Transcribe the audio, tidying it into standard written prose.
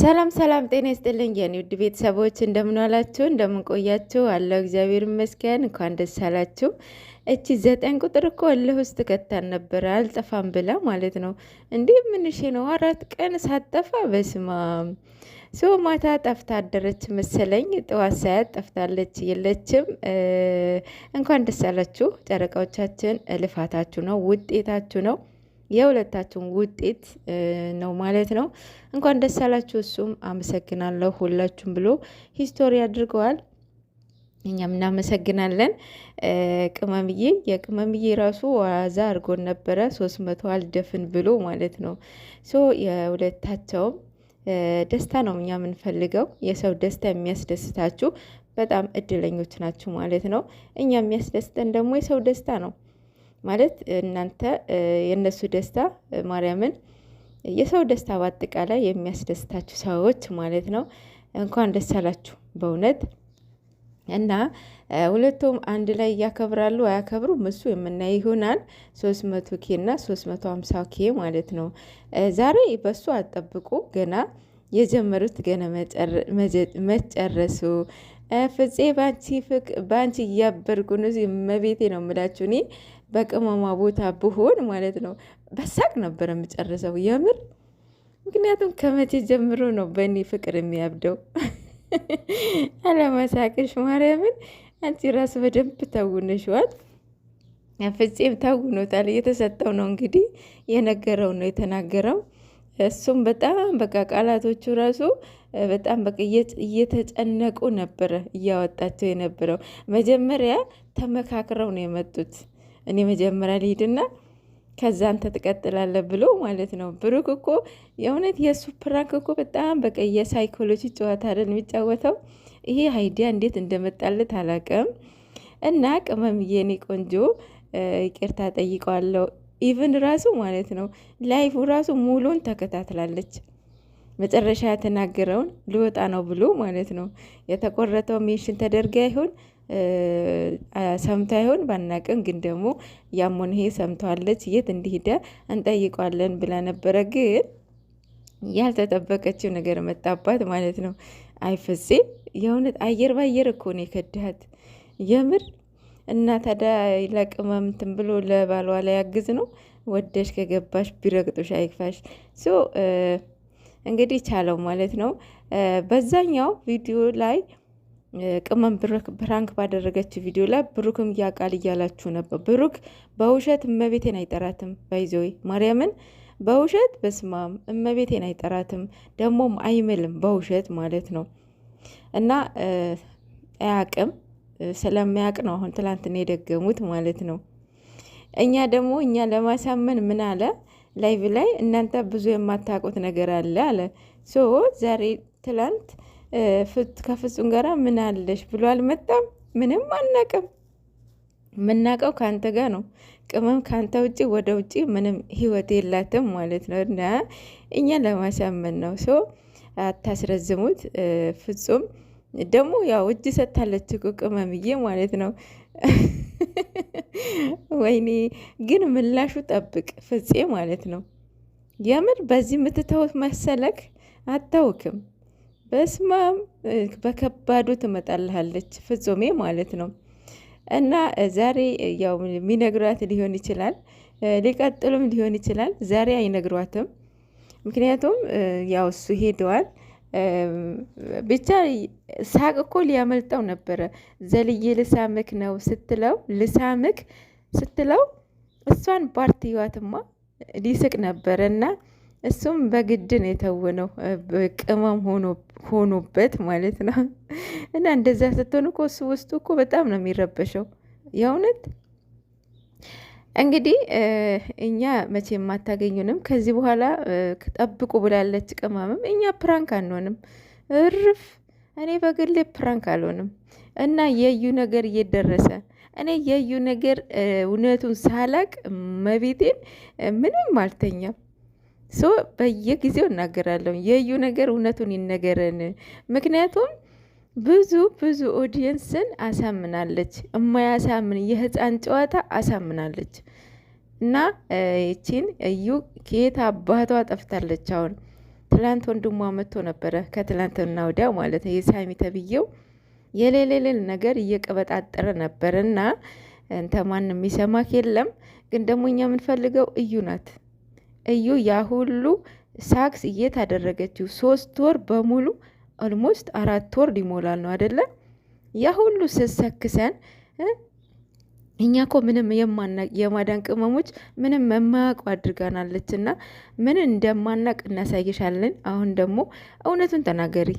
ሰላም ሰላም፣ ጤና ይስጥልኝ የኔ ውድ ቤተሰቦች፣ እንደምን ዋላችሁ? እንደምን ቆያችሁ? አለው እግዚአብሔር ይመስገን። እንኳን ደስ አላችሁ። እቺ 9 ቁጥር እኮ እልህ ውስጥ ከተን ነበረ አልጠፋም ብላ ማለት ነው። እንዲህ ምንሽ ነው 4 ቀን ሳጠፋ በስማ ሰው ማታ ጠፍታ አደረች መሰለኝ። ጠዋት ሳያት ጠፍታለች፣ የለችም። እንኳን ደስ አላችሁ ጨረቃዎቻችን። ልፋታችሁ ነው፣ ውጤታችሁ ነው፣ የሁለታችሁን ውጤት ነው ማለት ነው። እንኳን ደስ አላችሁ። እሱም አመሰግናለሁ ሁላችሁም ብሎ ሂስቶሪ አድርገዋል። እኛም እናመሰግናለን። ቅመምዬ የቅመምዬ ራሱ ዋዛ አድርጎን ነበረ 300 አልደፍን ብሎ ማለት ነው። ሶ የሁለታቸውም ደስታ ነው እኛ የምንፈልገው። የሰው ደስታ የሚያስደስታችሁ በጣም እድለኞች ናችሁ ማለት ነው። እኛ የሚያስደስተን ደግሞ የሰው ደስታ ነው ማለት እናንተ የነሱ ደስታ ማርያምን የሰው ደስታ በአጠቃላይ የሚያስደስታችሁ ሰዎች ማለት ነው። እንኳን ደስ አላችሁ በእውነት እና ሁለቱም አንድ ላይ እያከብራሉ አያከብሩም፣ እሱ የምናይ ይሆናል። 300 ኬ እና 350 ኬ ማለት ነው። ዛሬ በሱ አጠብቁ፣ ገና የጀመሩት ገና መጨረሱ። ፍፄ ባንቺ እያበርኩ ነው። መቤቴ ነው የምላችሁ። እኔ በቅመማ ቦታ ብሆን ማለት ነው በሳቅ ነበር የምጨርሰው የምር። ምክንያቱም ከመቼ ጀምሮ ነው በእኔ ፍቅር የሚያብደው? አለመሳቅሽ ማርያምን። አንቺ ራሱ በደንብ ተውነሽዋል። ፍፄም ተውኖታል። እየተሰጠው ነው እንግዲህ፣ የነገረው ነው የተናገረው። እሱም በጣም በቃ ቃላቶቹ ራሱ በጣም በቃ እየተጨነቁ ነበረ እያወጣቸው የነበረው። መጀመሪያ ተመካክረው ነው የመጡት። እኔ መጀመሪያ ልሂድና ከዛ አንተ ትቀጥላለህ ብሎ ማለት ነው። ብሩክ እኮ የእውነት የእሱ ፕራንክ እኮ በጣም በቃ የሳይኮሎጂ ጨዋታ አይደል የሚጫወተው። ይሄ አይዲያ እንዴት እንደመጣለት አላውቅም። እና ቅመምዬ የኔ ቆንጆ ይቅርታ ጠይቀዋለሁ። ኢቭን ራሱ ማለት ነው ላይፉ ራሱ ሙሉን ተከታትላለች። መጨረሻ የተናገረውን ልወጣ ነው ብሎ ማለት ነው። የተቆረጠው ሜንሽን ተደርጋ ይሆን ሰምታ ይሆን ባናቅም፣ ግን ደግሞ ያሞን ይሄ ሰምተዋለች። የት እንዲሄደ እንጠይቋለን ብላ ነበረ፣ ግን ያልተጠበቀችው ነገር መጣባት ማለት ነው። አይፍፄ የእውነት አየር ባየር እኮ ነው የከዳሃት የምር። እና ታዲያ ለቅመምትን ብሎ ለባሏ ላይ ያግዝ ነው። ወደሽ ከገባሽ ቢረግጦሽ አይክፋሽ። ሶ እንግዲህ ቻለው ማለት ነው። በዛኛው ቪዲዮ ላይ ቅመም ፕራንክ ባደረገችው ቪዲዮ ላይ ብሩክም ያቃል እያላችሁ ነበር። ብሩክ በውሸት እመቤቴን አይጠራትም። ባይዘወይ ማርያምን በውሸት በስማም እመቤቴን አይጠራትም፣ ደግሞም አይምልም በውሸት ማለት ነው። እና አያቅም፣ ስለሚያቅ ነው አሁን ትላንትና የደገሙት ማለት ነው። እኛ ደግሞ እኛ ለማሳመን ምን አለ ላይቭ ላይ እናንተ ብዙ የማታውቁት ነገር አለ አለ። ሶ ዛሬ ትላንት ከፍጹም ጋራ ምን አለሽ ብሎ አልመጣም። ምንም አናቅም፣ የምናውቀው ከአንተ ጋር ነው። ቅመም ከአንተ ውጭ ወደ ውጭ ምንም ህይወት የላትም ማለት ነው። እና እኛ ለማሳመን ነው። ሶ አታስረዝሙት። ፍጹም ደግሞ ያው እጅ ሰጥታለች እኮ ቅመምዬ ማለት ነው። ወይኔ ግን ምላሹ ጠብቅ ፍፄ ማለት ነው። የምር በዚህ የምትተውት መሰለክ? አታውክም። በስማም በከባዱ ትመጣልሃለች ፍጹሜ ማለት ነው። እና ዛሬ ያው የሚነግሯት ሊሆን ይችላል፣ ሊቀጥሉም ሊሆን ይችላል። ዛሬ አይነግሯትም፣ ምክንያቱም ያው እሱ ሄደዋል። ብቻ ሳቅ እኮ ሊያመልጠው ነበረ። ዘልዬ ልሳምክ ነው ልሳምክ ስትለው እሷን ባርትዋትማ ሊስቅ ነበረ። እና እሱም በግድን የተወነው ቅመም ሆኖበት ማለት ነው። እና እንደዛ ስትሆን እኮ እሱ ውስጡ እኮ በጣም ነው የሚረበሸው የእውነት። እንግዲህ እኛ መቼም አታገኙንም ከዚህ በኋላ ጠብቁ ብላለች ቅመምም። እኛ ፕራንክ አንሆንም፣ እርፍ። እኔ በግሌ ፕራንክ አልሆንም። እና የዩ ነገር እየደረሰ እኔ የዩ ነገር እውነቱን ሳላቅ መቤቴን ምንም አልተኛም። ሶ በየጊዜው እናገራለሁ የዩ ነገር እውነቱን ይነገረን። ምክንያቱም ብዙ ኦዲየንስን አሳምናለች። የማያሳምን የህፃን ጨዋታ አሳምናለች። እና ይቺን እዩ ከየት አባቷ ጠፍታለች። አሁን ትላንት ወንድሟ መጥቶ ነበረ፣ ከትላንትና ወዲያ ማለት ነው። የሳሚ ተብዬው የሌሌሌል ነገር እየቀበጣጠረ ነበር እና እንተ ማንም የሚሰማክ የለም። ግን ደግሞ እኛ የምንፈልገው እዩ ናት። እዩ ያ ሁሉ ሳክስ እየታደረገችው 3 ወር በሙሉ ኦልሞስት 4 ወር ሊሞላል ነው አይደለ? ያ ሁሉ ስሰክሰን እኛ ኮ ምንም የማናቅ የማዳን ቅመሞች ምንም የማያውቁ አድርጋናለች። እና ምን እንደማናቅ እናሳይሻለን። አሁን ደግሞ እውነቱን ተናገሪ።